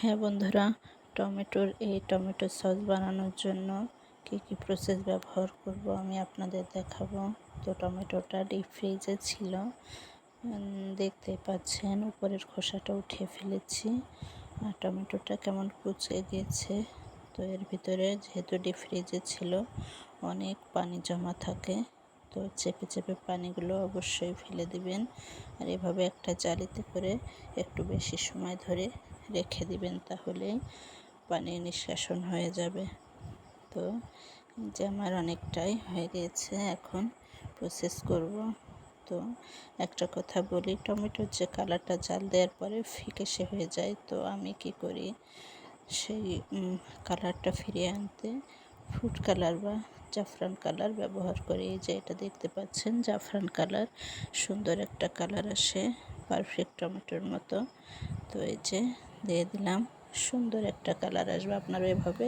হ্যাঁ বন্ধুরা, tomato sauce বানানোর জন্য কী প্রসেস ব্যবহার করব আমি আপনাদের দেখাবো। তো টমেটোটা ডিপ ফ্রিজে ছিল, দেখতে পাচ্ছেন উপরের খোসাটা উঠিয়ে ফেলেছি। আর টমেটোটা কেমন কুচকে গেছে। তো এর ভিতরে যেহেতু ডিপ ফ্রিজে ছিল অনেক পানি জমা থাকে, তো চেপে চেপে পানিগুলো অবশ্যই ফেলে দিবেন। আর এভাবে একটা জালিতে করে একটু বেশি সময় ধরে রেখে দিবেন, তাহলেই পানি নিষ্কাশন হয়ে যাবে। তো যে আমার অনেকটাই হয়ে গিয়েছে, এখন প্রসেস করব। তো একটা কথা বলি, টমেটোর যে কালারটা জাল দেওয়ার পরে ফিকেসে হয়ে যায়, তো আমি কি করি সেই কালারটা ফিরিয়ে আনতে ফুড কালার বা জাফরান কালার ব্যবহার করি। এই যে এটা দেখতে পাচ্ছেন জাফরান কালার, সুন্দর একটা কালার আসে পারফেক্ট টমেটোর মতো। তো এই যে দিয়ে দিলাম, সুন্দর একটা কালার আসবে। আপনারা এভাবে